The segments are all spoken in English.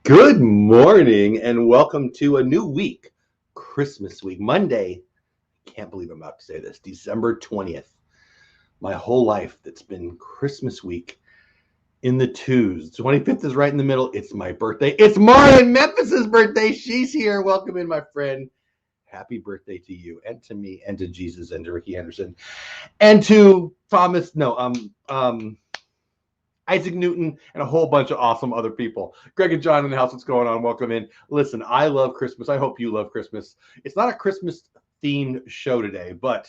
Good morning and welcome to a new week, Christmas week, Monday. Can't believe I'm about to say this, December 20th. My whole life, it's been Christmas week in the twos. 25th is right in the middle. It's my birthday. It's Mara in Memphis's birthday. She's here. Welcome in, my friend. Happy birthday to you and to me and to Jesus and to Ricky Anderson and to Isaac Newton, and a whole bunch of awesome other people. Greg and John in the house, what's going on? Welcome in. Listen, I love Christmas. I hope you love Christmas. It's not a Christmas themed show today, but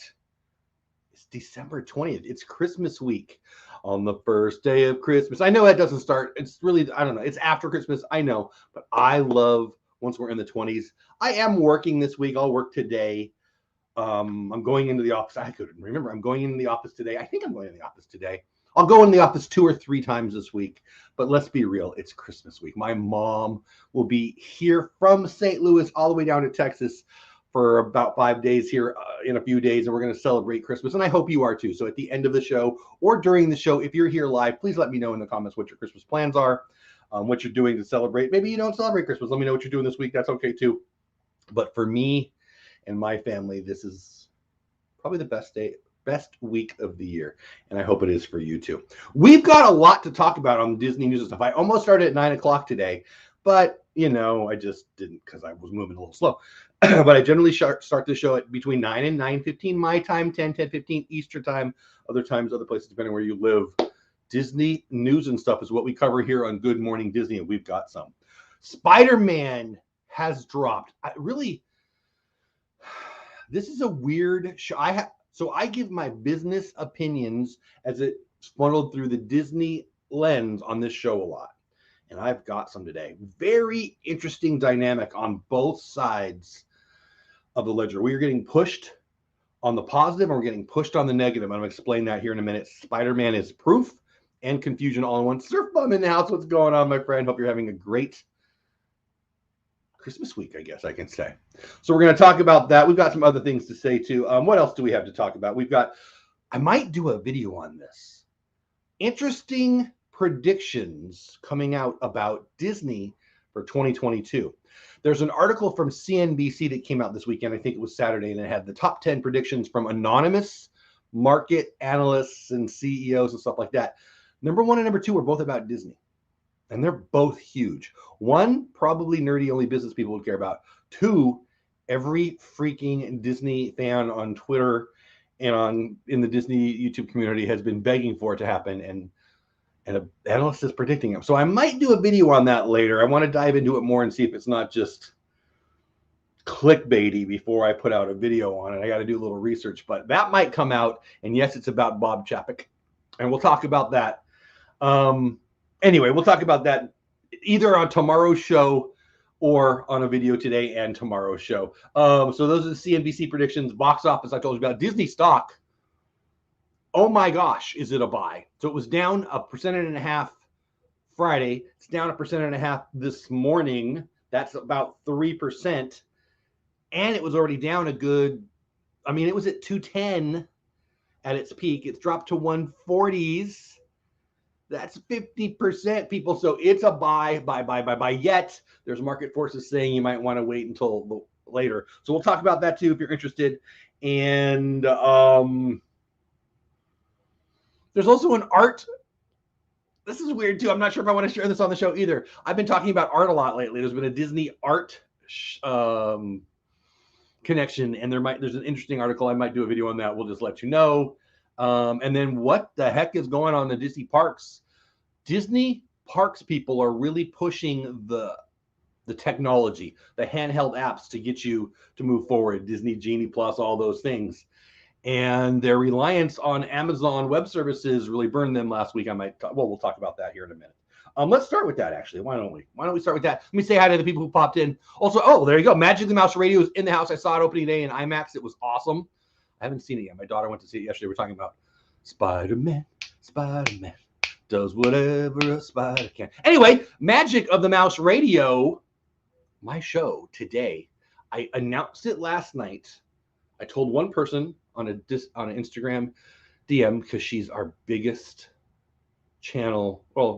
it's December 20th. It's Christmas week. On the first day of Christmas. I know that doesn't start. It's really, I don't know. It's after Christmas. I know. But I love once we're in the 20s. I am working this week. I'll work today. I'm going into the office. I couldn't remember. I'm going into the office today. I think I'm going in the office today. I'll go in the office 2 or 3 times this week, but let's be real. It's Christmas week. My mom will be here from St. Louis all the way down to Texas for about 5 days here in a few days, and we're going to celebrate Christmas, and I hope you are too. So at the end of the show or during the show, if you're here live, please let me know in the comments what your Christmas plans are, what you're doing to celebrate. Maybe you don't celebrate Christmas. Let me know what you're doing this week. That's okay too. But for me and my family, this is probably the best week of the year, and I hope it is for you too. We've got a lot to talk about on Disney news and stuff. I almost started at 9 o'clock today, but I just didn't because I was moving a little slow. But I generally start the show at between 9 and 9:15 my time, 10:15 Eastern time, other times, other places, depending where you live. Disney news and stuff is what we cover here on Good Morning Disney, and we've got some. Spider-Man has dropped. This is a weird show. I give my business opinions as it's funneled through the Disney lens on this show a lot. And I've got some today. Very interesting dynamic on both sides of the ledger. We are getting pushed on the positive and we're getting pushed on the negative. I'm going to explain that here in a minute. Spider-Man is proof and confusion all in one. Surf Bum in the house. What's going on, my friend? Hope you're having a great Christmas week, I guess I can say. So we're going to talk about that. We've got some other things to say too. What else do we have to talk about? I might do a video on this. Interesting predictions coming out about Disney for 2022. There's an article from CNBC that came out this weekend. I think it was Saturday, and it had the top 10 predictions from anonymous market analysts and CEOs and stuff like that. Number 1 and number 2 were both about Disney. And they're both huge. 1, probably nerdy only business people would care about. 2, every freaking Disney fan on Twitter and in the Disney YouTube community has been begging for it to happen, and an analyst is predicting them. So I might do a video on that later. I want to dive into it more and see if it's not just clickbaity before I put out a video on it. I got to do a little research, but that might come out. And yes, it's about Bob Chapek, and we'll talk about that. Anyway, we'll talk about that either on tomorrow's show or on a video today and tomorrow's show. So those are the CNBC predictions. Box office, I told you about. Disney stock, oh my gosh, is it a buy? So it was down 1.5% Friday. It's down 1.5% this morning. That's about 3%. And it was already down it was at 210 at its peak. It's dropped to 140s. That's 50%, people. So it's a buy. Yet there's market forces saying you might want to wait until later. So we'll talk about that too if you're interested. And there's also an art. This is weird too. I'm not sure if I want to share this on the show either. I've been talking about art a lot lately. There's been a Disney art connection, and there's an interesting article. I might do a video on that. We'll just let you know. And then what the heck is going on in the Disney parks? Disney parks people are really pushing the technology, the handheld apps to get you to move forward. Disney Genie Plus, all those things. And their reliance on Amazon Web Services really burned them last week. We'll talk about that here in a minute. Let's start with that, actually. Why don't we start with that? Let me say hi to the people who popped in. Also, there you go. Magic the Mouse Radio is in the house. I saw it opening day in IMAX. It was awesome. I haven't seen it yet. My daughter went to see it yesterday. We're talking about Spider-Man does whatever a spider can. Anyway, Magic of the Mouse Radio, my show today. I announced it last night. I told one person on an Instagram DM, because she's our biggest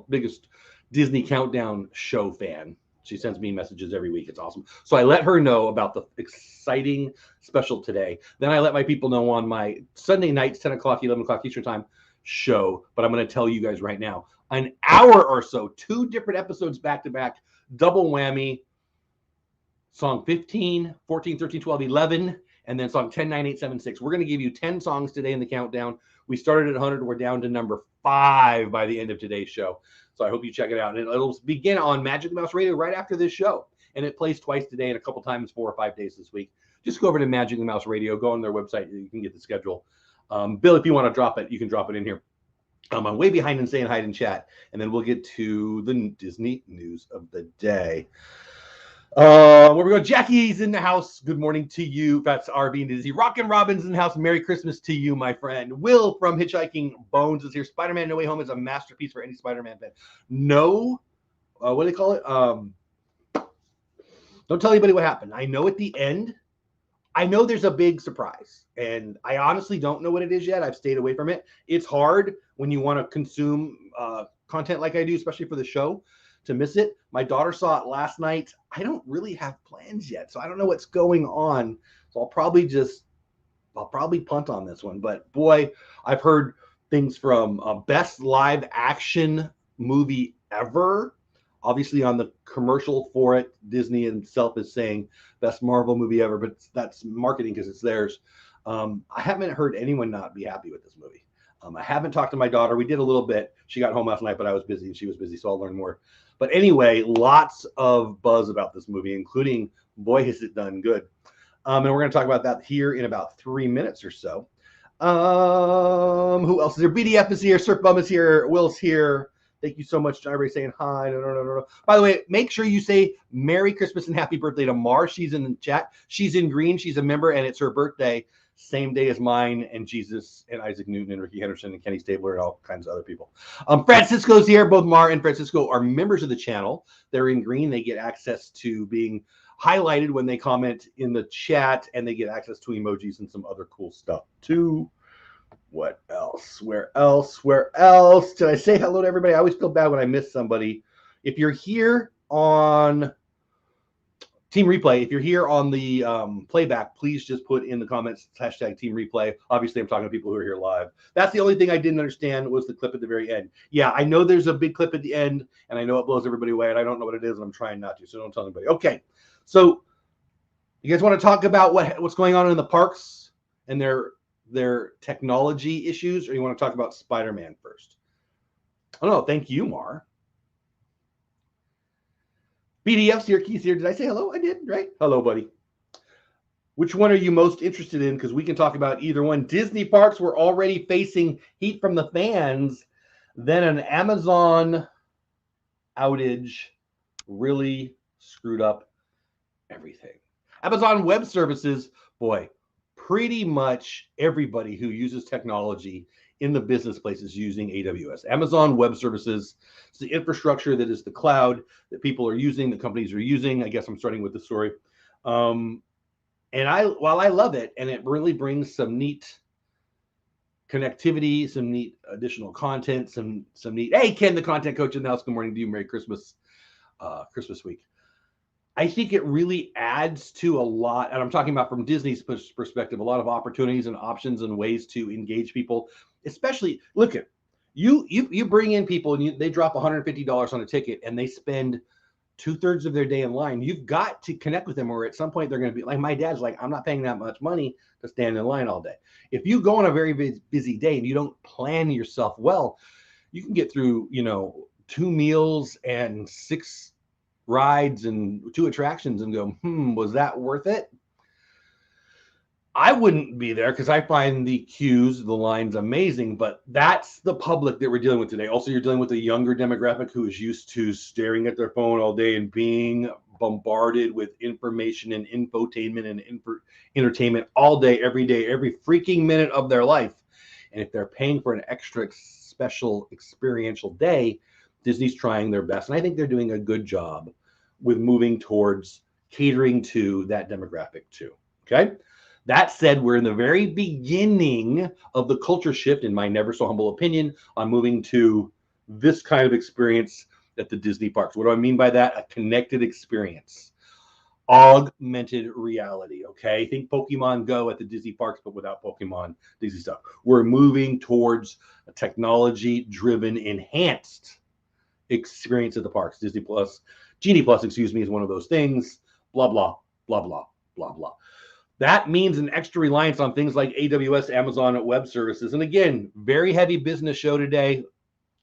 biggest Disney Countdown show fan. She sends me messages every week. It's awesome. So I let her know about the exciting special today. Then I let my people know on my Sunday nights, 10 o'clock, 11 o'clock Eastern time show. But I'm going to tell you guys right now, an hour or so, 2 different episodes back to back, double whammy, song 15, 14, 13, 12, 11, and then song 10, 9, 8, 7, 6. We're going to give you 10 songs today in the countdown. We started at 100. We're down to number 5 by the end of today's show. So I hope you check it out. And it'll begin on Magic Mouse Radio right after this show. And it plays twice today and a couple times 4 or 5 days this week. Just go over to Magic Mouse Radio. Go on their website. You can get the schedule. Bill, if you want to drop it, you can drop it in here. I'm way behind in saying hi in chat. And then we'll get to the Disney news of the day. Where we go, Jackie's in the house. Good morning to you. That's RB and Dizzy. Rockin' Robin's in the house. Merry Christmas to you, my friend. Will from Hitchhiking Bones is here. Spider-Man No Way Home is a masterpiece for any Spider-Man fan. No, what do they call it? Don't tell anybody what happened. I know at the end, I know there's a big surprise, and I honestly don't know what it is yet. I've stayed away from it. It's hard when you want to consume content like I do, especially for the show, to miss it. My daughter saw it last night. I don't really have plans yet, so I don't know what's going on. So I'll probably punt on this one. But boy, I've heard things from best live action movie ever. Obviously, on the commercial for it, Disney itself is saying best Marvel movie ever, but that's marketing because it's theirs. I haven't heard anyone not be happy with this movie. I haven't talked to my daughter. We did a little bit. She got home last night, but I was busy and she was busy, so I'll learn more. But anyway, lots of buzz about this movie, including, boy, has it done good. And we're going to talk about that here in about 3 minutes or so. Who else is there? BDF is here. Surf Bum is here. Will's here. Thank you so much to everybody saying hi. No. By the way, make sure you say Merry Christmas and Happy Birthday to Mar. She's in the chat. She's in green. She's a member, and it's her birthday. Same day as mine and Jesus and Isaac Newton and Ricky Henderson and Kenny Stabler and all kinds of other people. Francisco's here. Both Mar and Francisco are members of the channel. They're in green. They get access to being highlighted when they comment in the chat, and they get access to emojis and some other cool stuff too. What else? Where else? Did I say hello to everybody? I always feel bad when I miss somebody. If you're here on Team Replay, if you're here on the playback, please just put in the comments hashtag Team Replay. Obviously, I'm talking to people who are here live. That's the only thing I didn't understand was the clip at the very end. Yeah, I know there's a big clip at the end, and I know it blows everybody away, and I don't know what it is, and I'm trying not to, so don't tell anybody. Okay, so you guys want to talk about what's going on in the parks and their technology issues, or you want to talk about Spider-Man first? Oh, no, thank you, Mar. BDF's here, Keith's here. Did I say hello? I did, right? Hello, buddy. Which one are you most interested in? Because we can talk about either one. Disney parks were already facing heat from the fans. Then an Amazon outage really screwed up everything. Amazon Web Services, boy, pretty much everybody who uses technology in the business place is using AWS. Amazon Web Services is the infrastructure that is the cloud that people are using, the companies are using. I guess I'm starting with the story. And while I love it, and it really brings some neat connectivity, some neat additional content, some neat, hey, Ken, the content coach in the house, good morning to you. Merry Christmas, Christmas week. I think it really adds to a lot, and I'm talking about from Disney's perspective, a lot of opportunities and options and ways to engage people. Especially, look at you bring in people and they drop $150 on a ticket and they spend 2/3 of their day in line. You've got to connect with them, or at some point they're going to be like, my dad's like, I'm not paying that much money to stand in line all day. If you go on a very busy day and you don't plan yourself well, you can get through 2 meals and 6 rides and 2 attractions and go, was that worth it? I wouldn't be there because I find the queues, the lines amazing, but that's the public that we're dealing with today. Also, you're dealing with a younger demographic who is used to staring at their phone all day and being bombarded with information and infotainment and entertainment all day, every freaking minute of their life. And if they're paying for an extra special experiential day, Disney's trying their best. And I think they're doing a good job with moving towards catering to that demographic too. Okay. That said, we're in the very beginning of the culture shift, in my never so humble opinion, on moving to this kind of experience at the Disney parks. What do I mean by that? A connected experience. Augmented reality, okay? Think Pokemon Go at the Disney parks, but without Pokemon Disney stuff. We're moving towards a technology-driven, enhanced experience at the parks. Disney Plus, Genie Plus, excuse me, is one of those things. Blah, blah, blah, blah, blah, blah. That means an extra reliance on things like AWS, Amazon Web Services. And again, very heavy business show today.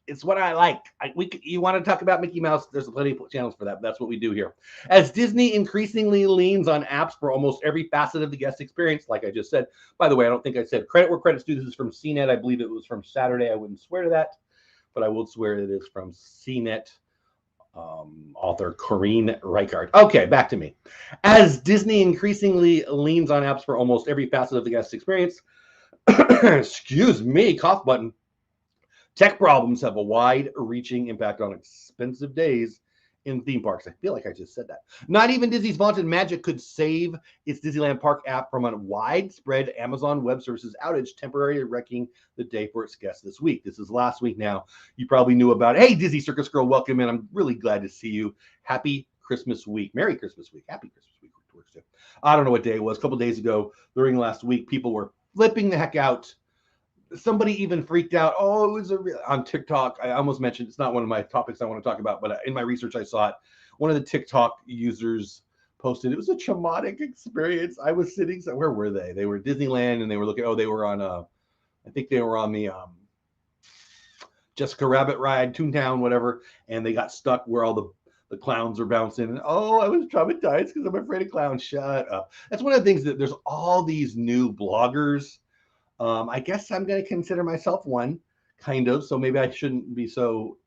It's what I like. You want to talk about Mickey Mouse? There's plenty of channels for that. That's what we do here. As Disney increasingly leans on apps for almost every facet of the guest experience, like I just said. By the way, I don't think I said credit where credit's due. This is from CNET. I believe it was from Saturday. I wouldn't swear to that, but I will swear it is from CNET author Corinne Reichard. Okay, back to me. As Disney increasingly leans on apps for almost every facet of the guest experience, excuse me, cough button. Tech problems have a wide-reaching impact on expensive days in theme parks. I feel like I just said that. Not even Disney's vaunted Magic could save its Disneyland Park app from a widespread Amazon Web Services outage, temporarily wrecking the day for its guests this week. This is last week now. You probably knew about it. Hey, Disney Circus Girl, welcome in. I'm really glad to see you. Happy Christmas week. Merry Christmas week. Happy Christmas week. I don't know what day it was. A couple days ago, during last week, people were flipping the heck out. Somebody even freaked out. Oh, it was on TikTok. I almost mentioned it's not one of my topics I want to talk about, but in my research, I saw it. One of the TikTok users posted, it was a traumatic experience. I was sitting, where were they? They were at Disneyland and they were looking, they were on, I think they were on the Jessica Rabbit ride, Toontown, whatever. And they got stuck where all the clowns are bouncing. And I was traumatized because I'm afraid of clowns. Shut up. That's one of the things that there's all these new bloggers. I guess I'm going to consider myself one, kind of. So maybe I shouldn't be so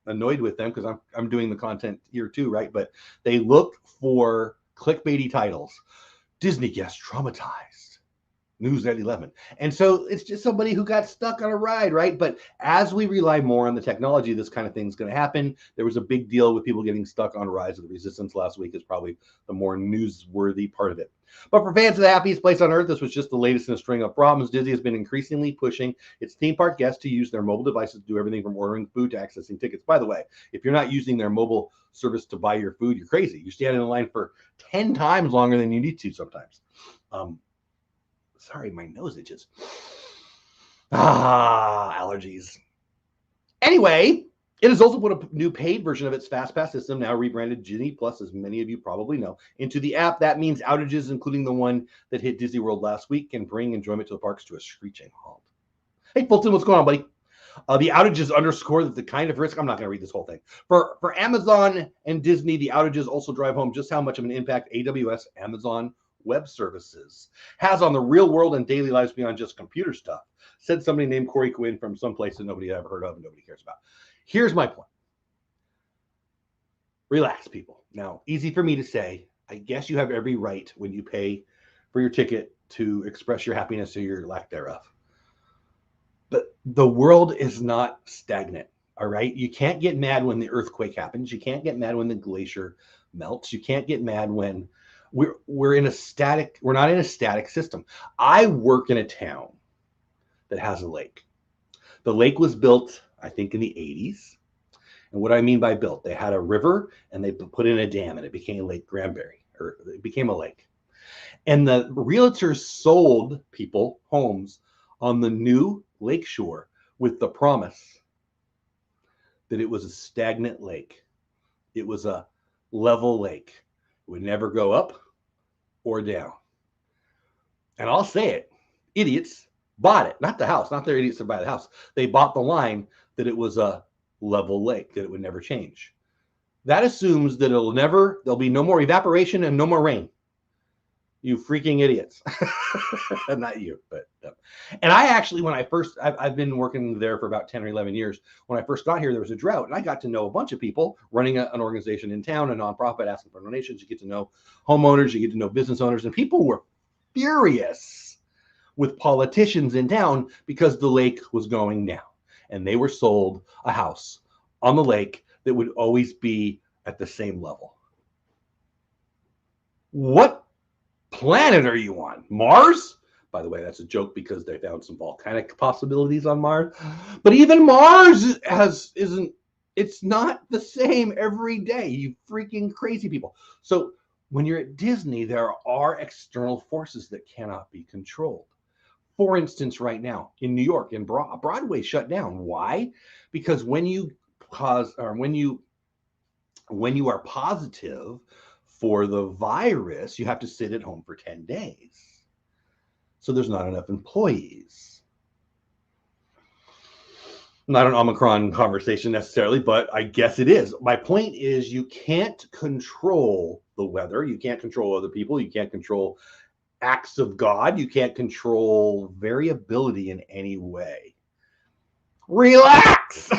annoyed with them because I'm doing the content here too, right? But they look for clickbaity titles. Disney guest traumatized. News at 11. And so it's just somebody who got stuck on a ride, right? But as we rely more on the technology, this kind of thing is going to happen. There was a big deal with people getting stuck on Rise of the Resistance last week is probably the more newsworthy part of it. But for fans of the happiest place on earth, this was just the latest in a string of problems. Disney has been increasingly pushing its theme park guests to use their mobile devices to do everything from ordering food to accessing tickets. By the way, if you're not using their mobile service to buy your food, you're crazy. You're standing in line for 10 times longer than you need to sometimes. Sorry, my nose itches. Allergies. Anyway, it has also put a new paid version of its FastPass system, now rebranded Genie Plus, as many of you probably know, into the app. That means outages, including the one that hit Disney World last week, can bring enjoyment to the parks to a screeching halt. Hey, Fulton, what's going on, buddy? The outages underscore that the kind of risk, I'm not going to read this whole thing. For Amazon and Disney, the outages also drive home just how much of an impact AWS, Amazon Web Services has on the real world and daily lives beyond just computer stuff, said somebody named Corey Quinn from someplace that nobody ever heard of and nobody cares about. Here's my point. Relax, people. Now, easy for me to say, I guess you have every right when you pay for your ticket to express your happiness or your lack thereof. But the world is not stagnant, all right? You can't get mad when the earthquake happens. You can't get mad when the glacier melts. You can't get mad when we're in a static, we're not in a static system. I work in a town that has a lake. The lake was built, I think, in the 80s. And what I mean by built, they had a river and they put in a dam and it became Lake Granbury, or it became a lake. And the realtors sold people homes on the new lake shore with the promise that it was a stagnant lake. It was a level lake. It would never go up or down. And I'll say it, idiots bought it, not the house, not their idiots to buy the house. They bought the line that it was a level lake, that it would never change. That assumes that there'll be no more evaporation and no more rain. You freaking idiots. Not you, but and I actually, when I first, I've been working there for about 10 or 11 years. When I first got here, there was a drought, and I got to know a bunch of people running an organization in town, a nonprofit, asking for donations. You get to know homeowners, you get to know business owners, and people were furious with politicians in town because the lake was going down, and they were sold a house on the lake that would always be at the same level. What planet are you on? Mars? By the way, that's a joke because they found some volcanic possibilities on Mars. But even Mars isn't It's not the same every day, you freaking crazy people. So when you're at Disney, there are external forces that cannot be controlled. For instance, right now in New York, in Broadway shut down. Why? Because when you are positive for the virus, you have to sit at home for 10 days. So there's not enough employees. Not an Omicron conversation necessarily, but I guess it is. My point is, you can't control the weather. You can't control other people. You can't control acts of God. You can't control variability in any way. Relax.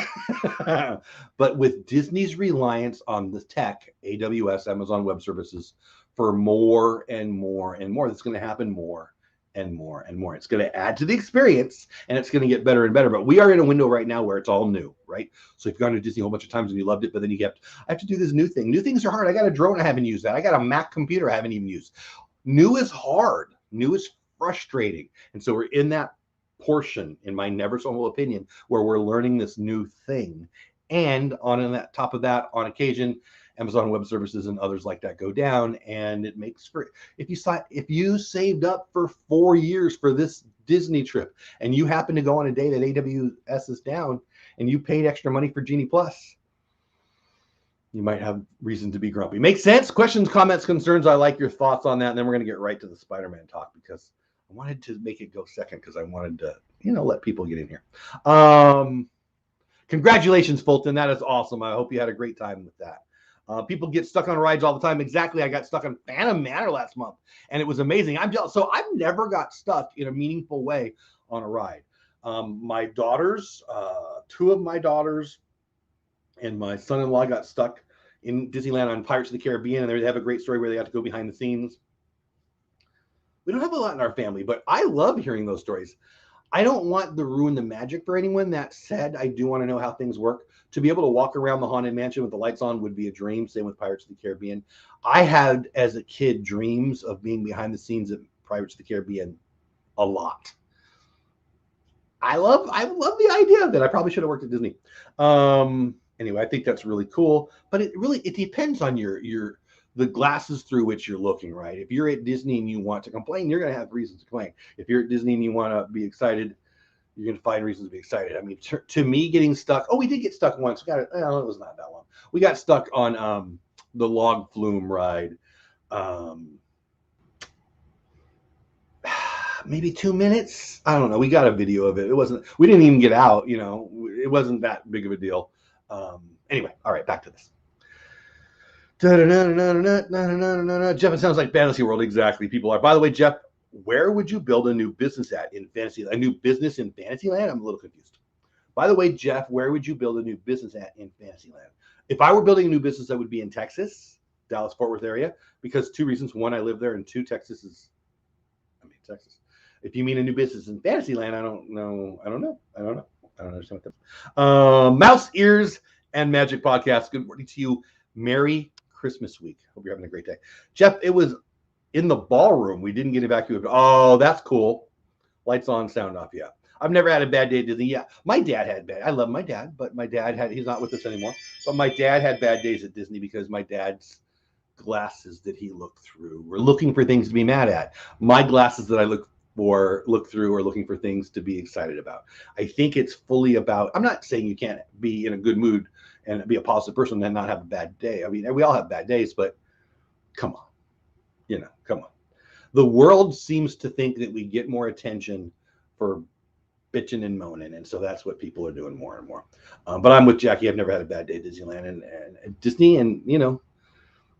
But with Disney's reliance on the tech, AWS, Amazon Web Services, for more and more and more, that's going to happen more and more and more. It's going to add to the experience, and it's going to get better and better. But we are in a window right now where it's all new, right? So if you've gone to Disney a whole bunch of times and you loved it, but then I have to do this new thing. New things are hard. I got a drone, I haven't used that. I got a Mac computer I haven't even used. New is hard. New is frustrating. And so we're in that portion, in my never so humble opinion, where we're learning this new thing. And on that top of that, on occasion, Amazon Web Services and others like that go down, and it makes for, if you saved up for 4 years for this Disney trip, and you happen to go on a day that AWS is down, and you paid extra money for Genie Plus, you might have reason to be grumpy. Makes sense? Questions, comments, concerns? I like your thoughts on that, and then we're going to get right to the Spider-Man talk, because I wanted to make it go second because I wanted to, let people get in here. Congratulations, Fulton. That is awesome. I hope you had a great time with that. People get stuck on rides all the time. Exactly. I got stuck on Phantom Manor last month, and it was amazing. I'm jealous. So I've never got stuck in a meaningful way on a ride. My daughters, two of my daughters and my son-in-law got stuck in Disneyland on Pirates of the Caribbean, and they have a great story where they got to go behind the scenes. We don't have a lot in our family, but I love hearing those stories. I don't want to ruin the magic for anyone. That said, I do want to know how things work. To be able to walk around the Haunted Mansion with the lights on would be a dream. Same with Pirates of the Caribbean. I had, as a kid, dreams of being behind the scenes at Pirates of the Caribbean a lot. I love the idea of that. I probably should have worked at Disney. Anyway, I think that's really cool. But it depends on the glasses through which you're looking, right? If you're at Disney and you want to complain, you're going to have reasons to complain. If you're at Disney and you want to be excited, you're going to find reasons to be excited. I mean, to me, getting stuck. Oh, we did get stuck once. It was not that long. We got stuck on the log flume ride. Maybe 2 minutes. I don't know. We got a video of it. We didn't even get out. It wasn't that big of a deal. Anyway, all right, back to this. Jeff, it sounds like Fantasy World. Exactly. People are. By the way, Jeff, where would you build a new business at in Fantasyland? A new business in Fantasyland? I'm a little confused. By the way, Jeff, where would you build a new business at in Fantasyland? If I were building a new business, that would be in Texas, Dallas-Fort Worth area, because 2 reasons. 1, I live there, and 2, Texas. If you mean a new business in Fantasyland, I don't know. I don't understand what that. Mouse Ears and Magic Podcast. Good morning to you. Merry Christmas week. Hope you're having a great day. Jeff, it was in the ballroom. We didn't get evacuated. Oh, that's cool. Lights on, sound off. Yeah. I've never had a bad day at Disney. Yeah. My dad had bad. I love my dad, but he's not with us anymore. But my dad had bad days at Disney because my dad's glasses that he looked through were looking for things to be mad at. My glasses that I look through are looking for things to be excited about. I think it's fully about, I'm not saying you can't be in a good mood and be a positive person and not have a bad day. I mean, we all have bad days, but come on, come on. The world seems to think that we get more attention for bitching and moaning, and so that's what people are doing more and more. But I'm with Jackie. I've never had a bad day at Disneyland and Disney, and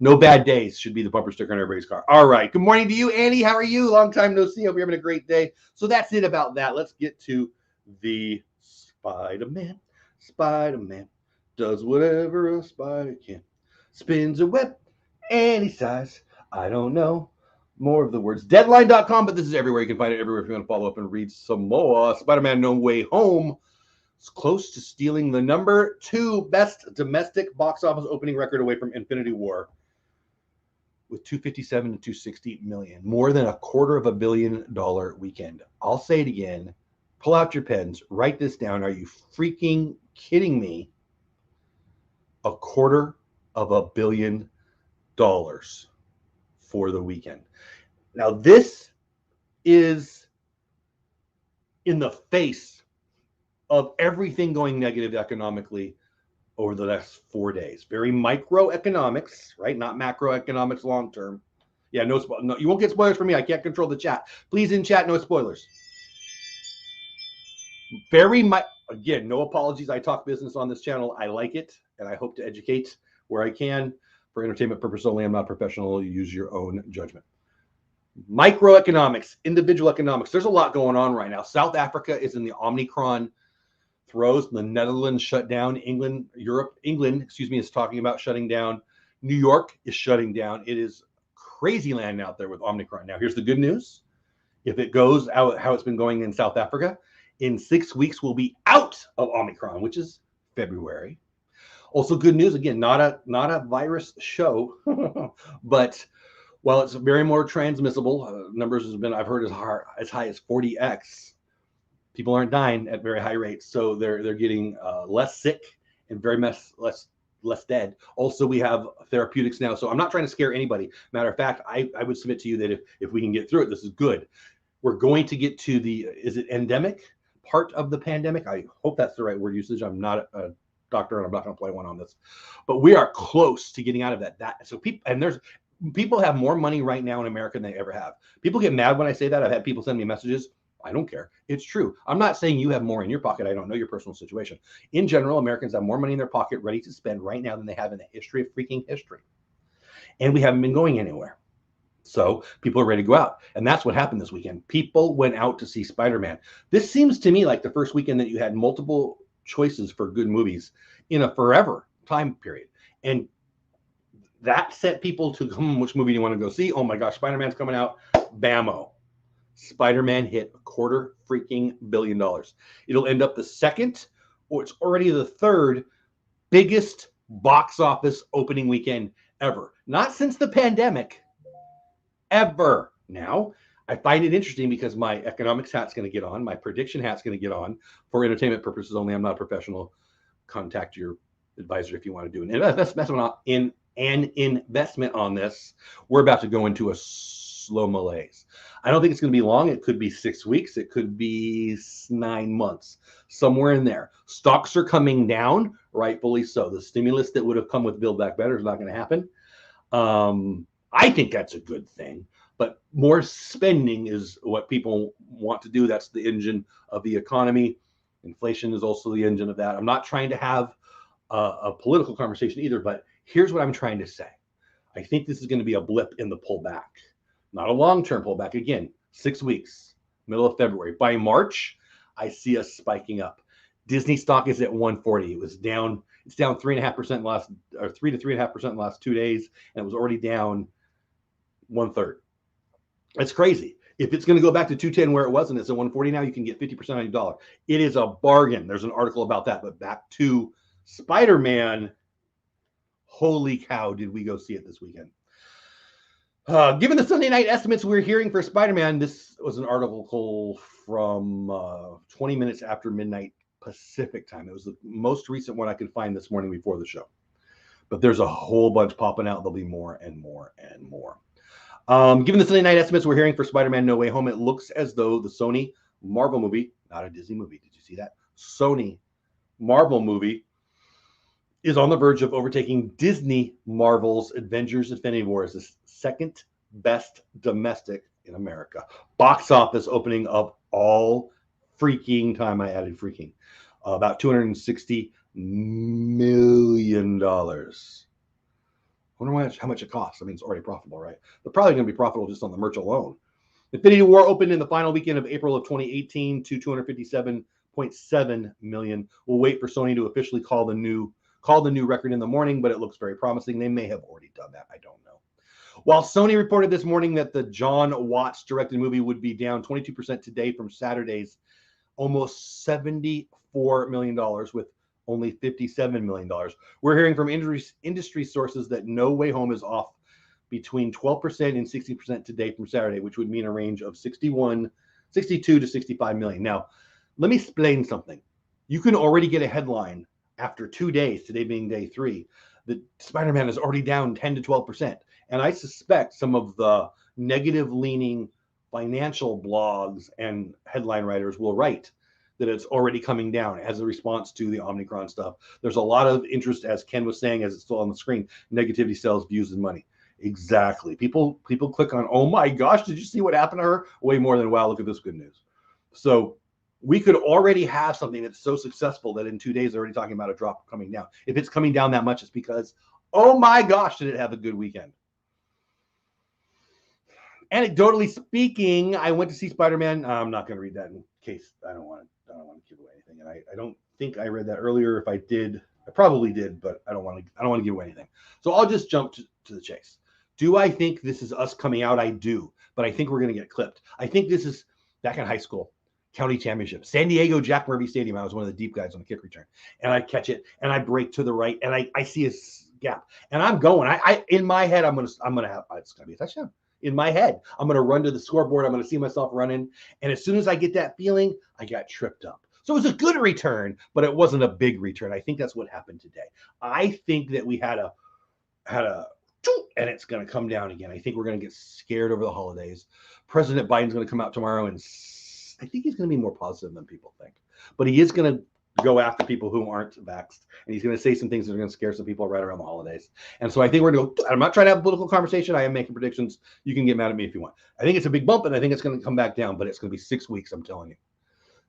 no bad days should be the bumper sticker on everybody's car. All right. Good morning to you, Annie. How are you? Long time no see. Hope you're having a great day. So that's it about that. Let's get to the Spider-Man. Spider-Man does whatever a spider can. Spins a web any size. I don't know more of the words. Deadline.com, but this is everywhere. You can find it everywhere if you want to follow up and read some more. Spider-Man No Way Home is close to stealing the number 2 best domestic box office opening record away from Infinity War, with 257 to 260 million, more than $250 million weekend. I'll say it again. Pull out your pens, write this down. Are you freaking kidding me? $250 million for the weekend. Now, this is in the face of everything going negative economically over the last 4 days. Very microeconomics, right? Not macroeconomics long term. Yeah, no, you won't get spoilers from me. I can't control the chat. Please, in chat, no spoilers. Again, no apologies. I talk business on this channel. I like it, and I hope to educate where I can. For entertainment purpose only. I'm not professional. You use your own judgment. Microeconomics, individual economics. There's a lot going on right now. South Africa is in the Omicron throes. The Netherlands shut down. England, is talking about shutting down. New York is shutting down. It is crazy land out there with Omicron. Now, here's the good news. If it goes out how it's been going in South Africa, in 6 weeks, we'll be out of Omicron, which is February. Also, good news, again, not a virus show, but while it's very more transmissible, numbers have been, I've heard, as high as 40x. People aren't dying at very high rates, so they're getting less sick and very less dead. Also, we have therapeutics now, so I'm not trying to scare anybody. Matter of fact, I would submit to you that if we can get through it, this is good. We're going to get to is it endemic part of the pandemic? I hope that's the right word usage. I'm not a doctor, and I'm not going to play one on this, but we are close to getting out of that. So people have more money right now in America than they ever have. People get mad when I say that. I've had people send me messages. I don't care. It's true. I'm not saying you have more in your pocket. I don't know your personal situation. In general, Americans have more money in their pocket ready to spend right now than they have in the history of freaking history. And we haven't been going anywhere. So people are ready to go out. And that's what happened this weekend. People went out to see Spider-Man. This seems to me like the first weekend that you had multiple choices for good movies in a forever time period. And that set people to, which movie do you want to go see? Oh my gosh, Spider-Man's coming out. Bammo. Spider-Man hit $250 million. It'll end up the second, or it's already the third biggest box office opening weekend ever. Not since the pandemic, ever. Now, I find it interesting because my economics hat's going to get on, my prediction hat's going to get on for entertainment purposes only. I'm not a professional. Contact your advisor if you want to do an investment on this. We're about to go into a slow malaise. I don't think it's going to be long. It could be 6 weeks. It could be 9 months, somewhere in there. Stocks are coming down, rightfully so. The stimulus that would have come with Build Back Better is not going to happen. I think that's a good thing, but more spending is what people want to do. That's the engine of the economy. Inflation is also the engine of that. I'm not trying to have a political conversation either, but here's what I'm trying to say. I think this is going to be a blip in the pullback. Not a long-term pullback. Again, 6 weeks, middle of February. By March, I see us spiking up. Disney stock is at 140. It was down. It's down 3.5% last, or 3 to 3.5% in the last 2 days, and it was already down 1/3. That's crazy. If it's going to go back to 210 where it was, and it's at 140 now, you can get 50% on your dollar. It is a bargain. There's an article about that. But back to Spider-Man. Holy cow, did we go see it this weekend? Given the Sunday night estimates we're hearing for Spider-Man, this was an article from 20 minutes after midnight Pacific time. It was the most recent one I could find this morning before the show. But there's a whole bunch popping out. There'll be more and more and more. Given the Sunday night estimates we're hearing for Spider-Man No Way Home, it looks as though the Sony Marvel movie, not a Disney movie, did you see that? Sony Marvel movie is on the verge of overtaking Disney Marvel's Avengers Infinity War as the second best domestic in America. Box office opening of all freaking time. I added freaking. About $260 million. I wonder how much it costs. I mean, it's already profitable, right? They're probably going to be profitable just on the merch alone. Infinity War opened in the final weekend of April of 2018 to 257.7 million. We'll wait for Sony to officially call the new record in the morning, but it looks very promising. They may have already done that. I don't know. While Sony reported this morning that the John Watts directed movie would be down 22% today from Saturday's almost $74 million with only $57 million. We're hearing from industry sources that No Way Home is off between 12% and 60% today from Saturday, which would mean a range of 62 to 65 million. Now, let me explain something. You can already get a headline after 2 days, today being day 3, that Spider-Man is already down 10 to 12%. And I suspect some of the negative leaning financial blogs and headline writers will write that it's already coming down as a response to the Omicron stuff. There's a lot of interest, as Ken was saying, as it's still on the screen, negativity sells views and money. Exactly. People click on, oh my gosh, did you see what happened to her? Way more than, wow, look at this good news. So we could already have something that's so successful that in 2 days they're already talking about a drop coming down. If it's coming down that much, it's because, oh my gosh, did it have a good weekend. Anecdotally speaking, I went to see Spider-Man. I'm not going to read that in case I don't want to give away anything. And I don't think I read that earlier. If I did, I probably did, but I don't want to give away anything. So I'll just jump to the chase. Do I think this is us coming out? I do, but I think we're going to get clipped. I think this is back in high school, county championship, San Diego Jack Murphy Stadium. I was one of the deep guys on the kick return, and I catch it, and I break to the right, and I see a gap, and I'm going. I in my head, I'm gonna have it's gonna be a touchdown. In my head, I'm gonna run to the scoreboard. I'm gonna see myself running, and as soon as I get that feeling, I got tripped up. So it was a good return, but it wasn't a big return. I think that's what happened today. I think that we had a and it's going to come down again. I think we're going to get scared over the holidays. President Biden's going to come out tomorrow, and I think he's going to be more positive than people think. But he is going to go after people who aren't vaxxed, and he's going to say some things that are going to scare some people right around the holidays. And so I think we're going to go. I'm not trying to have a political conversation. I am making predictions. You can get mad at me if you want. I think it's a big bump, and I think it's going to come back down, but it's going to be 6 weeks, I'm telling you.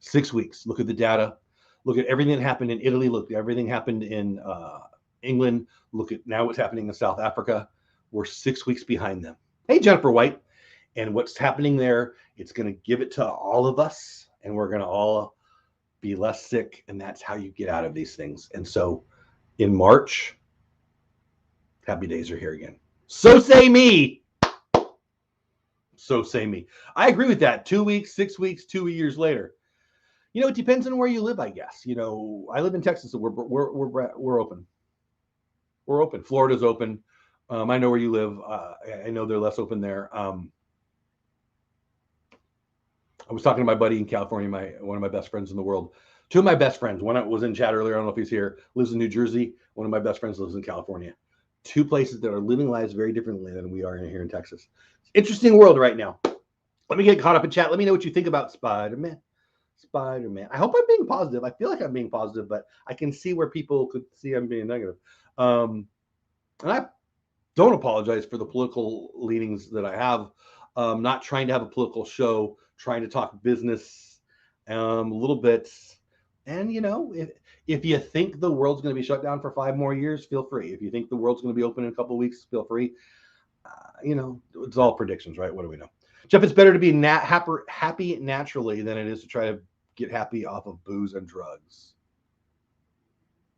6 weeks. Look at the data. Look at everything that happened in Italy. Look at everything happened in England. Look at now what's happening in South Africa. We're 6 weeks behind them. Hey, Jennifer White. And what's happening there, it's going to give it to all of us, and we're going to all be less sick, and that's how you get out of these things. And so in March, happy days are here again. So say me. So say me. I agree with that. 2 weeks, 6 weeks, 2 years later. You know, it depends on where you live, I guess. You know, I live in Texas, so we're open. We're open. Florida's open. I know where you live. I know they're less open there. I was talking to my buddy in California, one of my best friends in the world. Two of my best friends. One was in chat earlier. I don't know if he's here. Lives in New Jersey. One of my best friends lives in California. Two places that are living lives very differently than we are here in Texas. Interesting world right now. Let me get caught up in chat. Let me know what you think about Spider-Man. Spider-Man. I hope I'm being positive. I feel like I'm being positive, but I can see where people could see I'm being negative. And I don't apologize for the political leanings that I have. Not trying to have a political show, trying to talk business a little bit. And, you know, if you think the world's going to be shut down for 5 more years, feel free. If you think the world's going to be open in a couple of weeks, feel free. You know, it's all predictions, right? What do we know? Jeff, it's better to be happy naturally than it is to try to get happy off of booze and drugs.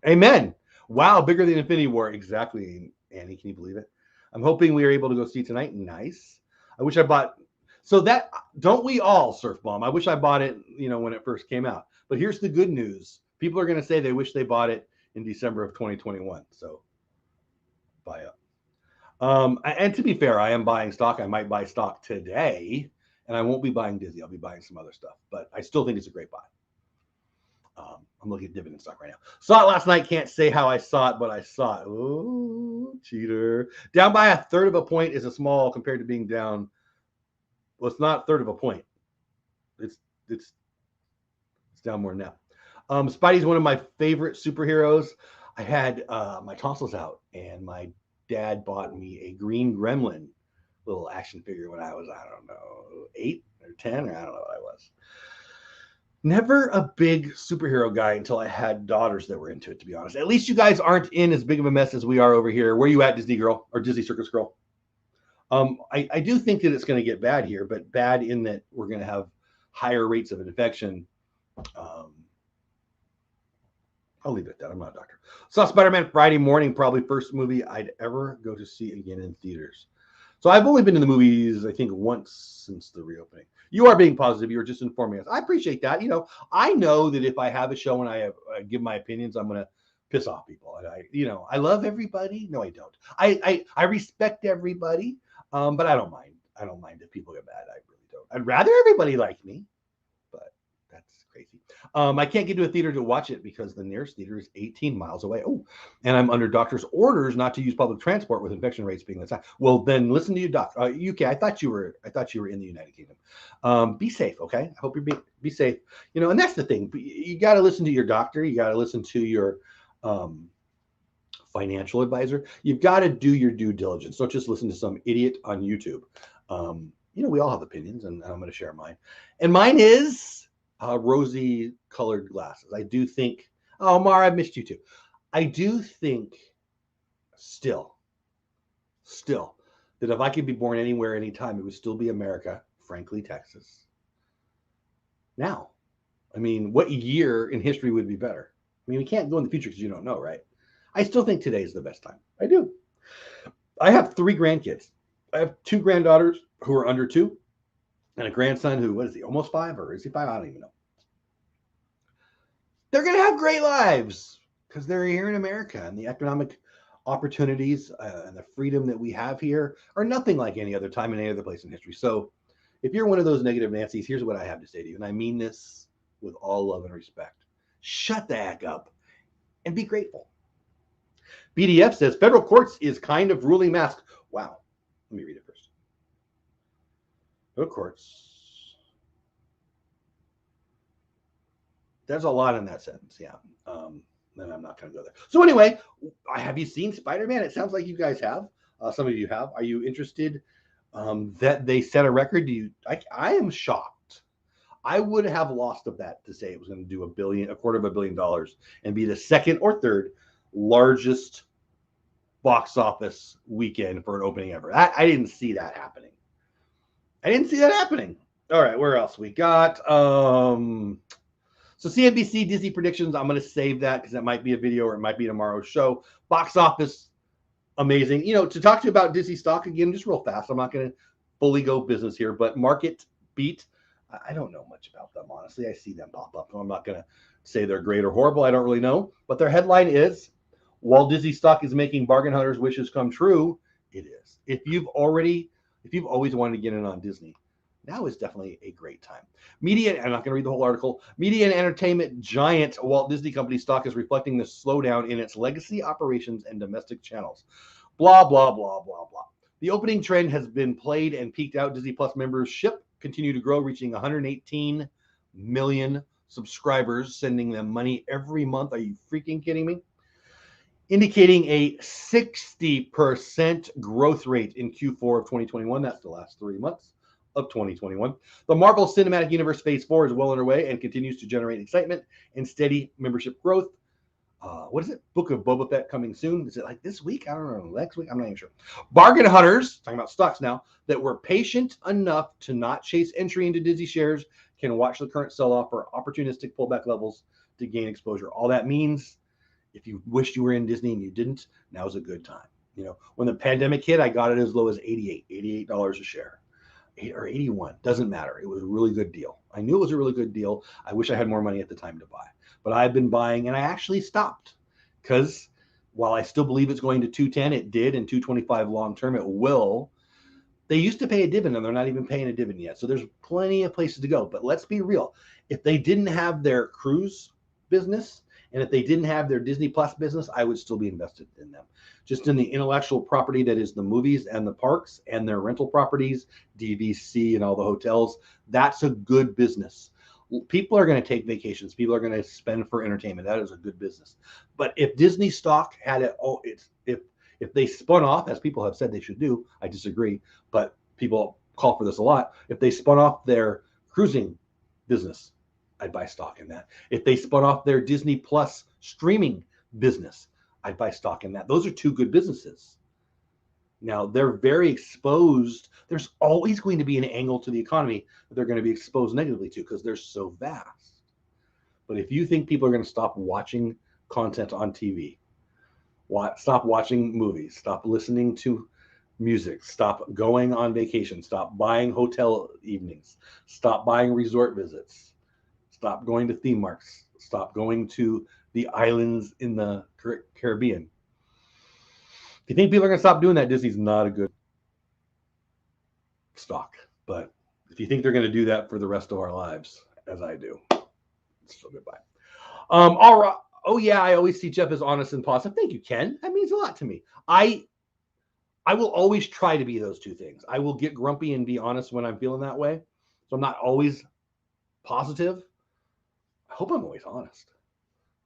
Amen. Wow, bigger than Infinity War. Exactly, Annie. Can you believe it? I'm hoping we are able to go see tonight. Nice. I wish I bought. So that, don't we all, Surf Bomb? I wish I bought it, you know, when it first came out. But here's the good news. People are going to say they wish they bought it in December of 2021. So buy up. And to be fair, I am buying stock. I might buy stock today, and I won't be buying Disney. I'll be buying some other stuff, but I still think it's a great buy. I'm looking at dividend stock right now. Saw it last night. Can't say how I saw it, but I saw it. Oh, cheater. Down by 1/3 of a point is a small compared to being down. Well, it's not 1/3 of a point. It's down more than that. Spidey's one of my favorite superheroes. I had my tonsils out, and my dad bought me a green gremlin little action figure when I was, I don't know, 8 or 10, or I don't know what I was. Never a big superhero guy until I had daughters that were into it, to be honest. At least you guys aren't in as big of a mess as we are over here. Where are you at, Disney girl, or Disney Circus girl? I do think that it's going to get bad here, but bad in that we're going to have higher rates of infection. I'll leave it at that. I'm not a doctor. Saw Spider-Man Friday morning, probably first movie I'd ever go to see again in theaters. So I've only been in the movies, I think, once since the reopening. You are being positive. You were just informing us. I appreciate that. You know, I know that if I have a show and I give my opinions, I'm going to piss off people. And I love everybody. No, I don't. I respect everybody, but I don't mind. I don't mind if people get mad. I really don't. I'd rather everybody like me, but That's crazy. I can't get to a theater to watch it because the nearest theater is 18 miles away. Oh, and I'm under doctor's orders not to use public transport with infection rates being this high. Well, then listen to your doctor. UK, I thought you were in the United Kingdom. Be safe, okay? I hope you're be safe. You know, and that's the thing. You got to listen to your doctor. You got to listen to your financial advisor. You've got to do your due diligence. Don't just listen to some idiot on YouTube. You know, we all have opinions, and I'm going to share mine. And mine is rosy colored glasses. I do think, oh, Mara, I missed you too. I do think still, that if I could be born anywhere, anytime, it would still be America, frankly, Texas. Now, I mean, what year in history would be better? I mean, we can't go in the future because you don't know, right? I still think today is the best time. I do. I have 3 grandkids. I have 2 granddaughters who are under 2, and a grandson who, what is he, almost 5, or is he 5? I don't even know. They're going to have great lives because they're here in America, and the economic opportunities and the freedom that we have here are nothing like any other time in any other place in history. So if you're one of those negative Nancy's, here's what I have to say to you, and I mean this with all love and respect. Shut the heck up and be grateful. BDF says federal courts is kind of ruling masks. Wow. Let me read it first. Federal courts. There's a lot in that sentence. Yeah. Then I'm not going to go there. So anyway, have you seen Spider-Man? It sounds like you guys have. Some of you have. Are you interested that they set a record? I am shocked. I would have lost a bet to say it was going to do $1 billion, $250 million, and be the second or third largest box office weekend for an opening ever. I didn't see that happening. All right, where else we got? So CNBC Disney predictions. I'm going to save that because that might be a video or it might be tomorrow's show. Box office, amazing. You know, to talk to you about Disney stock again, just real fast. I'm not going to fully go business here, but market beat. I don't know much about them, honestly. I see them pop up. So I'm not going to say they're great or horrible. I don't really know. But their headline is, Walt Disney stock is making bargain hunters' wishes come true. It is. If you've always wanted to get in on Disney, now is definitely a great time. Media, I'm not going to read the whole article. Media and entertainment giant Walt Disney Company stock is reflecting the slowdown in its legacy operations and domestic channels. Blah, blah, blah, blah, blah. The opening trend has been played and peaked out. Disney Plus membership continue to grow, reaching 118 million subscribers, sending them money every month. Are you freaking kidding me? Indicating a 60% growth rate in Q4 of 2021. That's the last 3 months of 2021. The Marvel Cinematic Universe Phase 4 is well underway and continues to generate excitement and steady membership growth. What is it? Book of Boba Fett coming soon. Is it like this week? I don't know. Next week? I'm not even sure. Bargain hunters, talking about stocks now, that were patient enough to not chase entry into Disney shares can watch the current sell-off for opportunistic pullback levels to gain exposure. All that means, if you wished you were in Disney and you didn't, now's a good time. You know, when the pandemic hit, I got it as low as $88 a share. 8 or 81, doesn't matter. It was a really good deal. I knew it was a really good deal. I wish I had more money at the time to buy, but I've been buying, and I actually stopped because while I still believe it's going to 210, it did, and 225 long term, it will. They used to pay a dividend. They're not even paying a dividend yet. So there's plenty of places to go. But let's be real. If they didn't have their cruise business, and if they didn't have their Disney Plus business, I would still be invested in them. Just in the intellectual property that is the movies and the parks and their rental properties, DVC and all the hotels, that's a good business. People are going to take vacations. People are going to spend for entertainment. That is a good business. But if Disney stock had it, if they spun off, as people have said they should do, I disagree, but people call for this a lot. If they spun off their cruising business, I'd buy stock in that. If they spun off their Disney Plus streaming business, I'd buy stock in that. Those are 2 good businesses. Now, they're very exposed. There's always going to be an angle to the economy that they're going to be exposed negatively to because they're so vast. But if you think people are going to stop watching content on TV, stop watching movies, stop listening to music, stop going on vacation, stop buying hotel evenings, stop buying resort visits, stop going to theme parks, stop going to the islands in the Caribbean. If you think people are going to stop doing that, Disney's not a good stock. But if you think they're going to do that for the rest of our lives, as I do, So goodbye. All right. Oh yeah, I always see Jeff as honest and positive. Thank you, Ken. That means a lot to me. I will always try to be those two things. I will get grumpy and be honest when I'm feeling that way. So I'm not always positive. I hope I'm always honest.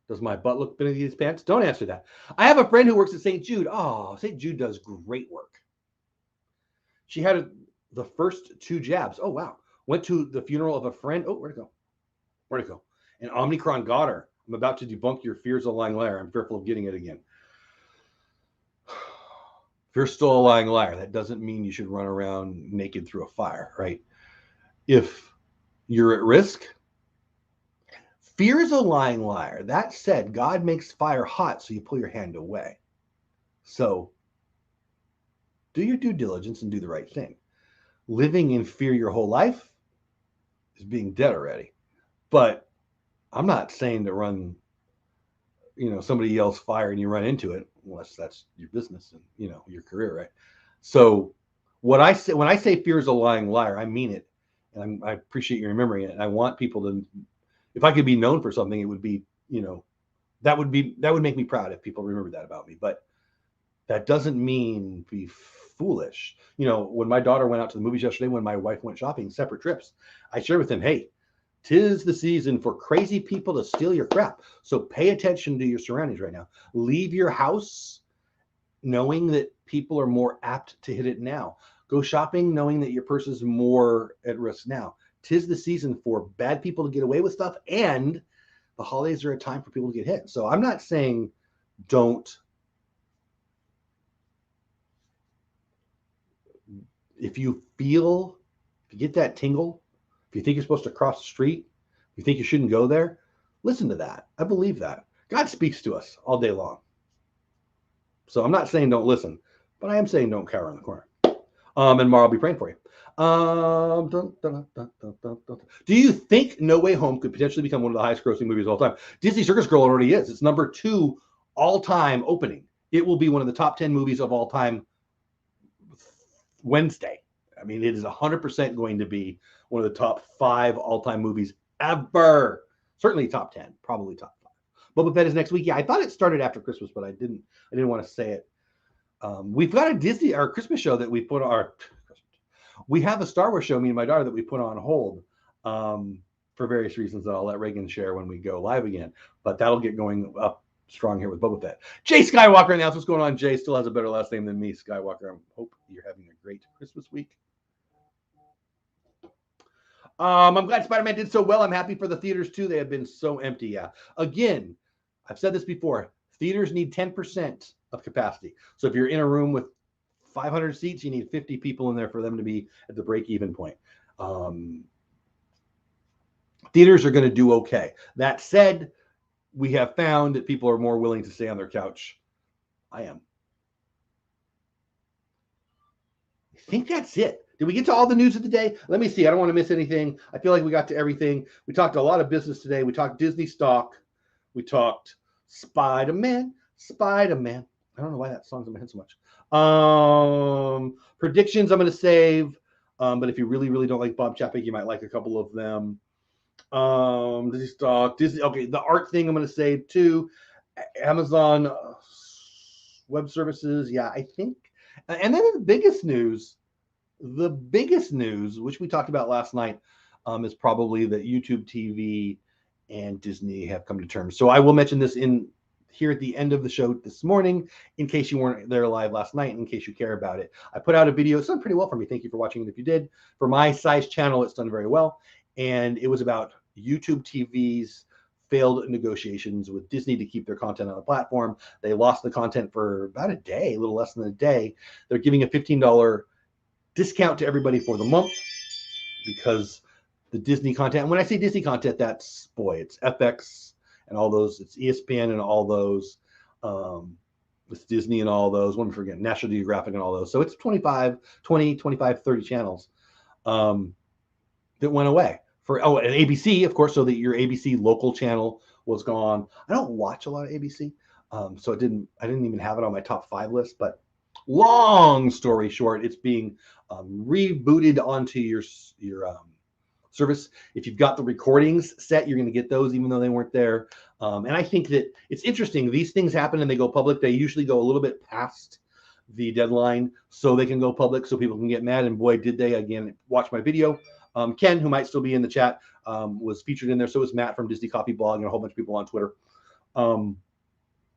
Does my butt look beneath these pants? Don't answer that. I have a friend who works at St. Jude. Oh, St. Jude does great work. She had the first 2 jabs. Oh, wow. Went to the funeral of a friend. Oh, where'd it go? Where'd it go? And Omicron got her. I'm about to debunk your fears of lying liar. I'm fearful of getting it again. If you're still a lying liar, that doesn't mean you should run around naked through a fire, right? If you're at risk, fear is a lying liar. That said, God makes fire hot, so you pull your hand away. So do your due diligence and do the right thing. Living in fear your whole life is being dead already. But I'm not saying to run, somebody yells fire and you run into it, unless that's your business and, your career, right? So what I say, when I say fear is a lying liar, I mean it. And I appreciate you remembering it. And I want people to, if I could be known for something, it would be, that would make me proud if people remember that about me. But that doesn't mean be foolish. When my daughter went out to the movies yesterday, when my wife went shopping, separate trips, I shared with them, hey, 'tis the season for crazy people to steal your crap. So pay attention to your surroundings right now. Leave your house knowing that people are more apt to hit it now. Go shopping knowing that your purse is more at risk now. 'Tis the season for bad people to get away with stuff, and the holidays are a time for people to get hit. So I'm not saying don't. If you get that tingle, if you think you're supposed to cross the street, if you think you shouldn't go there, listen to that. I believe that. God speaks to us all day long. So I'm not saying don't listen, but I am saying don't cower in the corner. And Mara, I'll be praying for you. Do you think No Way Home could potentially become one of the highest grossing movies of all time? Disney Circus Girl already is. It's number 2 all-time opening. It will be one of the top 10 movies of all time Wednesday. I mean, it is 100% going to be one of the top 5 all-time movies ever. Certainly top 10, probably top 5. Boba Fett is next week. Yeah, I thought it started after Christmas, but I didn't want to say it. We've got our Christmas show that we put we have a Star Wars show, me and my daughter, that we put on hold for various reasons that I'll let Reagan share when we go live again. But that'll get going up strong here with Boba Fett. Jay Skywalker announced what's going on. Jay still has a better last name than me, Skywalker. I hope you're having a great Christmas week. I'm glad Spider-Man did so well. I'm happy for the theaters too. They have been so empty. Yeah. Again, I've said this before. Theaters need 10% of capacity. So if you're in a room with 500 seats, you need 50 people in there for them to be at the break-even point. Theaters are going to do okay. That said, we have found that people are more willing to stay on their couch. I am. I think that's it. Did we get to all the news of the day? Let me see. I don't want to miss anything. I feel like we got to everything. We talked a lot of business today. We talked Disney stock. We talked Spiderman. I don't know why that song's in my head so much. Predictions I'm going to save. But if you really, really don't like Bob Chapek, you might like a couple of them. Disney stock. Okay, the art thing I'm going to save too. Amazon Web Services. Yeah, I think. And then the biggest news, which we talked about last night, is probably that YouTube TV and Disney have come to terms. So I will mention this here at the end of the show this morning, in case you weren't there live last night, in case you care about it. I put out a video. It's done pretty well for me. Thank you for watching. And if you did, for my size channel, it's done very well. And it was about YouTube TV's failed negotiations with Disney to keep their content on the platform. They lost the content for about a day, a little less than a day. They're giving a $15 discount to everybody for the month because the Disney content, and when I say Disney content, it's FX and all those, it's ESPN and all those, it's Disney and all those, one forget, National Geographic and all those. So it's 20, 25, 30 channels that went away. And ABC, of course, so that your ABC local channel was gone. I don't watch a lot of ABC, so I didn't even have it on my top 5 list. But long story short, it's being rebooted onto your service. If you've got the recordings set, you're going to get those even though they weren't there. And I think that it's interesting. These things happen and they go public. They usually go a little bit past the deadline so they can go public so people can get mad. And boy, did they again watch my video. Ken, who might still be in the chat, was featured in there. So was Matt from Disney Coffee Blog and a whole bunch of people on Twitter.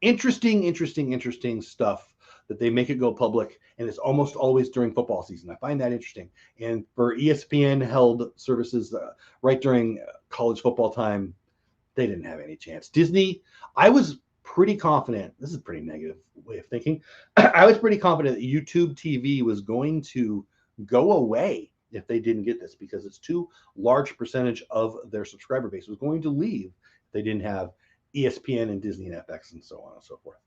Interesting stuff that they make it go public, and it's almost always during football season. I find that interesting. And for ESPN held services right during college football time, they didn't have any chance. Disney, I was pretty confident. This is a pretty negative way of thinking. I was pretty confident that YouTube TV was going to go away if they didn't get this, because it's too large percentage of their subscriber base was going to leave if they didn't have ESPN and Disney and FX and so on and so forth.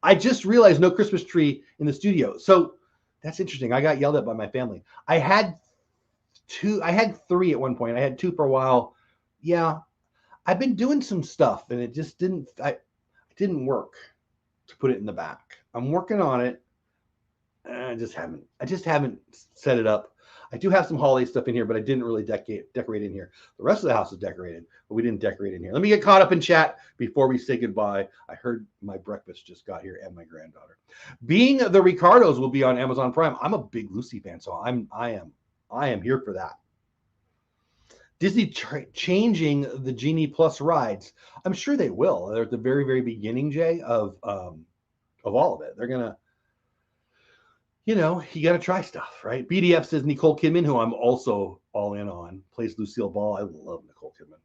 I just realized no Christmas tree in the studio. So that's interesting. I got yelled at by my family. I had three at one point. I had two for a while. Yeah, I've been doing some stuff and it just didn't work to put it in the back. I'm working on it. I just haven't set it up. I do have some holiday stuff in here, but I didn't really decorate in here. The rest of the house is decorated, but we didn't decorate in here. Let me get caught up in chat before we say goodbye. I heard my breakfast just got here and my granddaughter. Being the Ricardos will be on Amazon Prime. I'm a big Lucy fan, so I am here for that. Disney changing the Genie Plus rides. I'm sure they will. They're at the very, very beginning, Jay, of all of it. They're gonna, you got to try stuff, right? BDF says Nicole Kidman, who I'm also all in on, plays Lucille Ball. I love Nicole Kidman.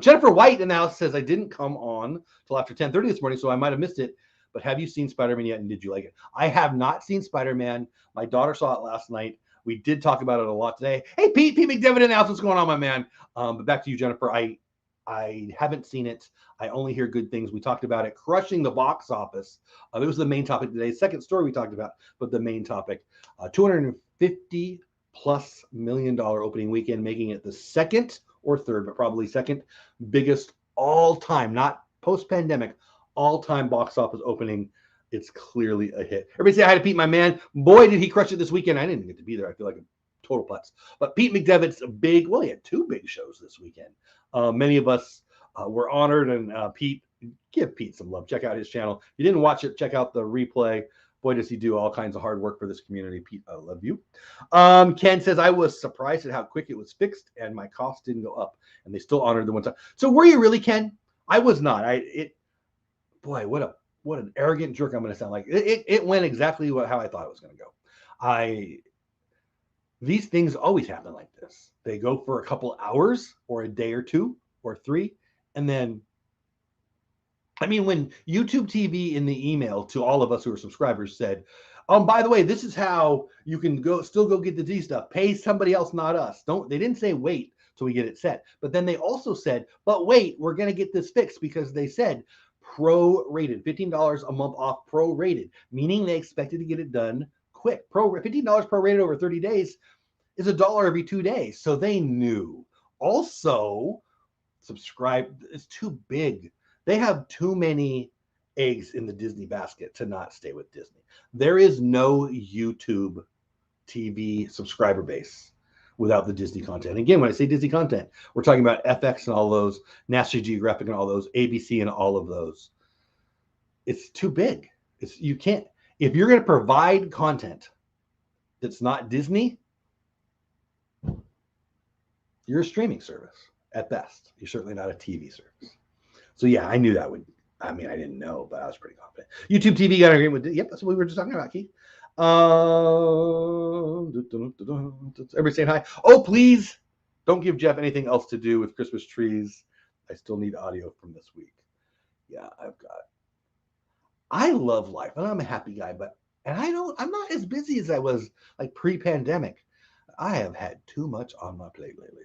Jennifer White in the house says, I didn't come on till after 10:30 this morning, so I might have missed it. But have you seen Spider-Man yet, and did you like it? I have not seen Spider-Man. My daughter saw it last night. We did talk about it a lot today. Hey, Pete McDevitt in the house. What's going on, my man? But back to you, Jennifer. I haven't seen it. I only hear good things. We talked about it crushing the box office. It was the main topic today. Second story we talked about, but the main topic, $250+ million opening weekend, making it the second or third, but probably second biggest all-time, not post-pandemic, all-time box office opening. It's clearly a hit. Everybody say hi to Pete, my man. Boy, did he crush it this weekend. I didn't get to be there. I feel like a total putz. But Pete McDevitt's he had two big shows this weekend. Many of us were honored, and Pete, give Pete some love. Check out his channel. If you didn't watch it, check out the replay. Boy, does he do all kinds of hard work for this community. Pete, I love you. Ken says, I was surprised at how quick it was fixed, and my costs didn't go up, and they still honored the one time. So were you really, Ken? I was not. Boy, what an arrogant jerk I'm going to sound like. It went exactly how I thought it was going to go. These things always happen like this. They go for a couple hours or a day or two or three. And then, when YouTube TV in the email to all of us who are subscribers said, by the way, this is how you can still go get the D stuff. Pay somebody else, not us. They didn't say wait till we get it set. But then they also said, but wait, we're going to get this fixed, because they said pro-rated, $15 a month off pro-rated, meaning they expected to get it done quick. $15 pro-rated over 30 days is $1 every 2 days. So they knew. Also, subscribe is too big. They have too many eggs in the Disney basket to not stay with Disney. There is no YouTube TV subscriber base without the Disney content. Again, when I say Disney content, we're talking about FX and all those, National Geographic and all those, ABC and all of those. It's too big. You can't, if you're going to provide content that's not Disney, you're a streaming service at best. You're certainly not a TV service. So yeah, I knew that would, I didn't know, but I was pretty confident. YouTube TV got an agreement with, yep, that's what we were just talking about, Keith. Everybody saying hi. Oh, please don't give Jeff anything else to do with Christmas trees. I still need audio from this week. Yeah, I love life, and I'm a happy guy, I'm not as busy as I was like pre-pandemic. I have had too much on my plate lately.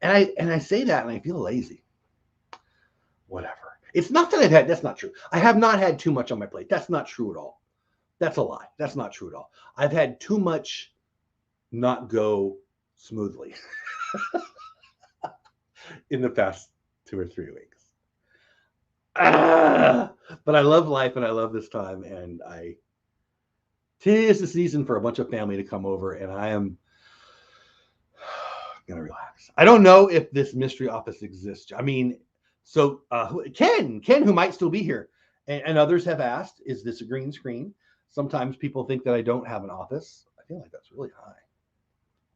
And I say that and I feel lazy. Whatever. It's not that that's not true. I have not had too much on my plate. That's not true at all. That's a lie. That's not true at all. I've had too much not go smoothly in the past 2 or 3 weeks. But I love life and I love this time, and tis the season for a bunch of family to come over, and I am gonna relax. I don't know if this mystery office exists. I mean, so Ken, who might still be here, and others have asked, is this a green screen? Sometimes people think that I don't have an office. I feel like that's really high.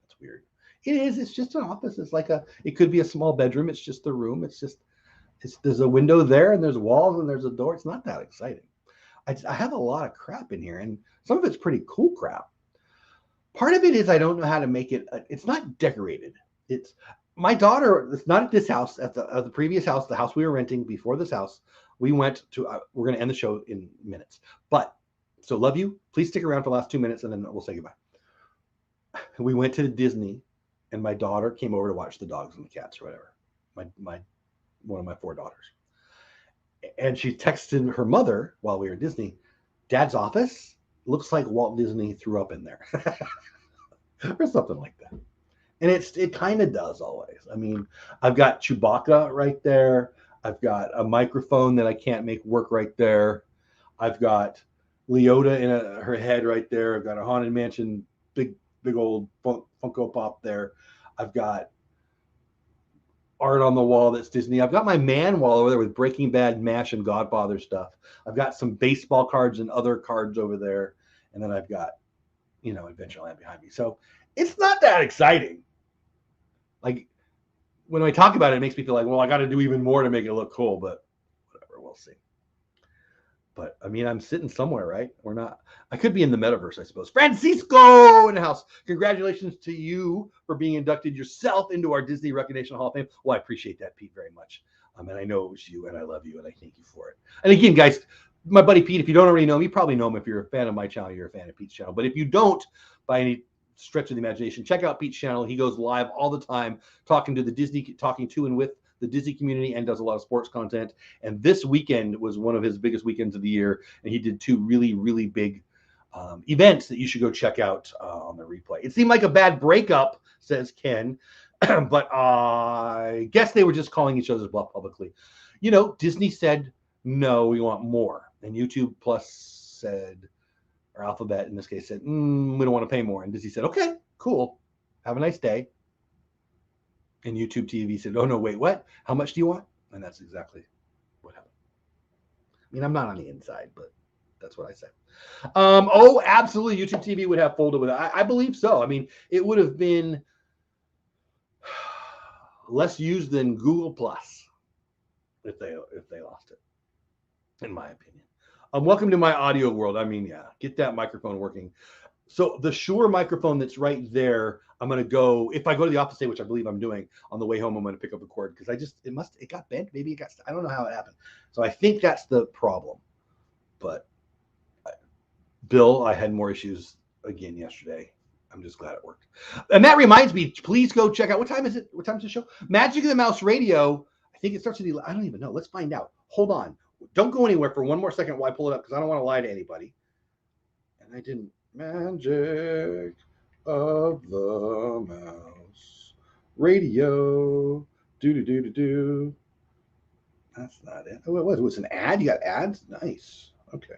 That's weird. It is. It's just an office. It's like it could be a small bedroom. It's just the room. There's a window there and there's walls and there's a door. It's not that exciting. I have a lot of crap in here, and some of it's pretty cool crap. Part of it is I don't know how to make it. It's not decorated. It's my daughter. It's not at this house. At the previous house, the house we were renting before this house, we went to. We're going to end the show in minutes. But so love you. Please stick around for the last 2 minutes, and then we'll say goodbye. We went to Disney, and my daughter came over to watch the dogs and the cats or whatever. My one of my 4 daughters, and she texted her mother while we were at Disney. Dad's office looks like Walt Disney threw up in there. Or something like that. And it kind of does always. I mean, I've got Chewbacca right there. I've got a microphone that I can't make work right there. I've got Leota in her head right there. I've got a Haunted Mansion, big old Funko Pop there. I've got art on the wall that's Disney. I've got my man wall over there with Breaking Bad, MASH, and Godfather stuff. I've got some baseball cards and other cards over there. And then I've got, Adventureland behind me. So it's not that exciting. Like, when I talk about it, it makes me feel like, well, I got to do even more to make it look cool, but whatever, we'll see. But I mean, I'm sitting somewhere, right? I could be in the metaverse, I suppose. Francisco in the house. Congratulations to you for being inducted yourself into our Disney Recognition Hall of Fame. Well, I appreciate that, Pete, very much. And I know it was you, and I love you, and I thank you for it. And again, guys, my buddy Pete, if you don't already know him, you probably know him. If you're a fan of my channel, you're a fan of Pete's channel. But if you don't, by any stretch of the imagination, check out Pete's channel. He goes live all the time, talking to and with the Disney community, and does a lot of sports content. And this weekend was one of his biggest weekends of the year, and he did 2 really, really big events that you should go check out on the replay. It seemed like a bad breakup, says Ken, but I guess they were just calling each other's bluff publicly. Disney said, no, we want more. And YouTube Plus said, or Alphabet in this case said, we don't want to pay more. And Disney said, okay, cool. Have a nice day. And YouTube TV said, oh, no, wait, what? How much do you want? And that's exactly what happened. I mean, I'm not on the inside, but that's what I said. Oh, absolutely. YouTube TV would have folded with it. I believe so. I mean, it would have been less used than Google Plus if they lost it, in my opinion. Welcome to my audio world. I mean, yeah, get that microphone working. So the Shure microphone that's right there, I'm going to go, if I go to the office today, which I believe I'm doing, on the way home, I'm going to pick up a cord because it got bent. Maybe I don't know how it happened. So I think that's the problem. But Bill, I had more issues again yesterday. I'm just glad it worked. And that reminds me, please go check out, what time is it? What time is the show? Magic of the Mouse Radio. I think it starts at I don't even know. Let's find out. Hold on. Don't go anywhere for one more second while I pull it up because I don't want to lie to anybody. And I didn't. Magic of the Mouse Radio. Do. That's not it. Oh, it was an ad. You got ads? Nice. Okay.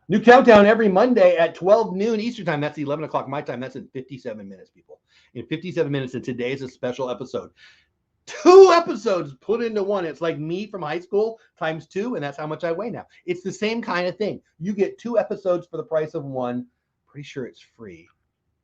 New countdown every Monday at 12 noon Eastern time. That's 11 o'clock my time. That's in 57 minutes, people. In 57 minutes, and today is a special episode. 2 episodes put into one. It's like me from high school times 2, and that's how much I weigh now. It's the same kind of thing. You get 2 episodes for the price of 1. Pretty sure it's free,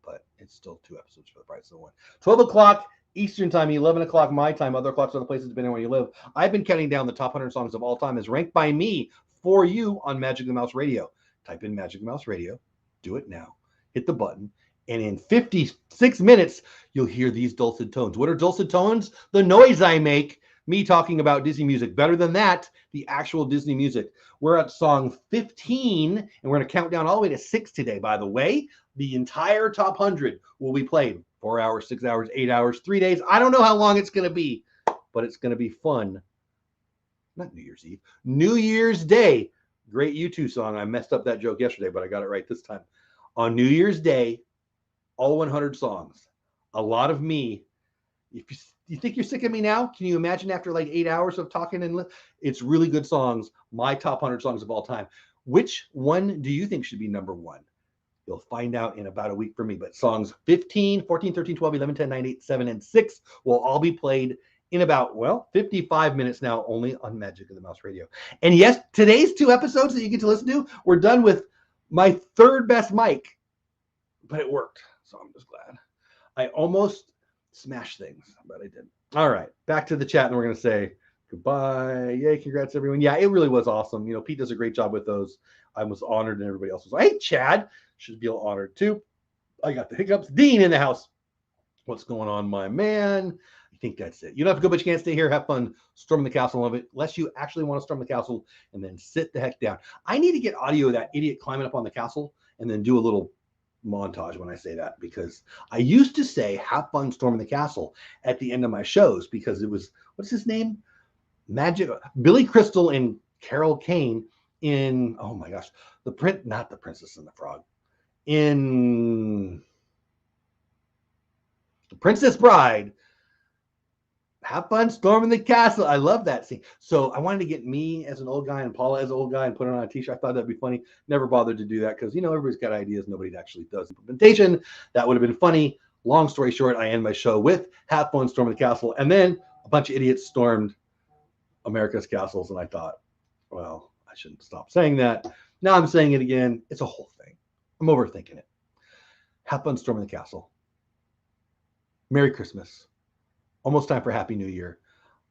but it's still 2 episodes for the price of 1. 12 o'clock Eastern time, 11 o'clock my time, other clocks, other places, depending on where you live. I've been counting down the top 100 songs of all time as ranked by me for you on Magic of the Mouse Radio. Type in Magic of the Mouse Radio. Do it now. Hit the button. And in 56 minutes, you'll hear these dulcet tones. What are dulcet tones? The noise I make, me talking about Disney music. Better than that, the actual Disney music. We're at song 15, and we're going to count down all the way to 6 today, by the way. The entire top 100 will be played. 4 hours, 6 hours, 8 hours, 3 days. I don't know how long it's going to be, but it's going to be fun. Not New Year's Eve. New Year's Day. Great U2 song. I messed up that joke yesterday, but I got it right this time. On New Year's Day, all 100 songs. A lot of me. If you think you're sick of me now, can you imagine after like 8 hours of talking? And it's really good songs. My top 100 songs of all time. Which one do you think should be number 1? You'll find out in about a week for me. But songs 15, 14, 13, 12, 11, 10, 9, 8, 7, and 6 will all be played in about, 55 minutes now, only on Magic of the Mouse Radio. And yes, today's 2 episodes that you get to listen to, we're done with my 3rd best mic, but it worked. So I'm just glad. I almost smashed things, but I didn't. All right, back to the chat, and we're going to say goodbye. Yay, congrats, everyone. Yeah, it really was awesome. Pete does a great job with those. I was honored, and everybody else was like, hey, Chad should feel honored too. I got the hiccups. Dean in the house. What's going on, my man? I think that's it. You don't have to go, but you can't stay here. Have fun storming the castle of it, unless you actually want to storm the castle and then sit the heck down. I need to get audio of that idiot climbing up on the castle and then do a little montage when I say that, because I used to say have fun storming the castle at the end of my shows, because it was, what's his name? Magic Billy Crystal and Carol Kane in, oh my gosh, not the Princess and the Frog, in The Princess Bride. Have fun storming the castle. I love that scene. So I wanted to get me as an old guy and Paula as an old guy and put it on a t-shirt. I thought that'd be funny. Never bothered to do that because, everybody's got ideas. Nobody actually does implementation. That would have been funny. Long story short, I end my show with have fun storming the castle. And then a bunch of idiots stormed America's castles. And I thought, well, I shouldn't stop saying that. Now I'm saying it again. It's a whole thing. I'm overthinking it. Have fun storming the castle. Merry Christmas. Almost time for Happy New Year.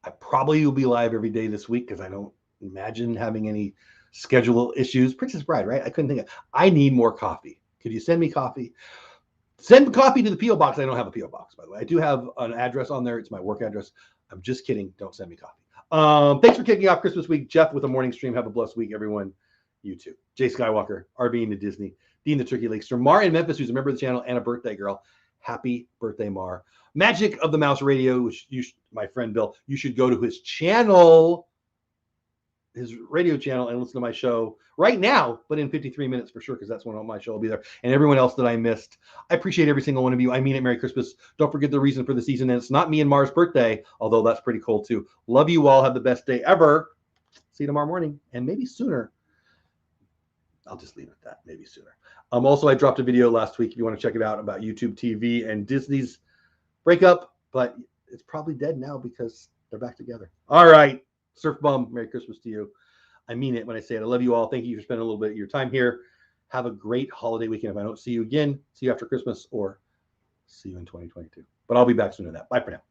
I probably will be live every day this week because I don't imagine having any schedule issues. Princess Bride, right? I couldn't think of. I need more coffee. Could you send me coffee? Send coffee to the P.O. box. I don't have a P.O. box, by the way. I do have an address on there. It's my work address. I'm just kidding. Don't send me coffee. Thanks for kicking off Christmas week. Jeff with a morning stream. Have a blessed week, everyone. You too. Jay Skywalker, RB into Disney. Dean the Turkey Lakester. Mar in Memphis, who's a member of the channel and a birthday girl. Happy birthday, Mar. Magic of the Mouse Radio, which my friend Bill, you should go to his channel, his radio channel, and listen to my show right now, but in 53 minutes for sure, because that's when all my show will be there. And everyone else that I missed, I appreciate every single one of you. I mean it. Merry Christmas. Don't forget the reason for the season. And it's not me and Mar's birthday, although that's pretty cool too. Love you all. Have the best day ever. See you tomorrow morning, and maybe sooner. I'll just leave it at that. Maybe sooner. Also, I dropped a video last week if you want to check it out about YouTube TV and Disney's breakup, but it's probably dead now because they're back together. All right. Surf Bum, Merry Christmas to you. I mean it when I say it. I love you all. Thank you for spending a little bit of your time here. Have a great holiday weekend. If I don't see you again, see you after Christmas or see you in 2022. But I'll be back soon to that. Bye for now.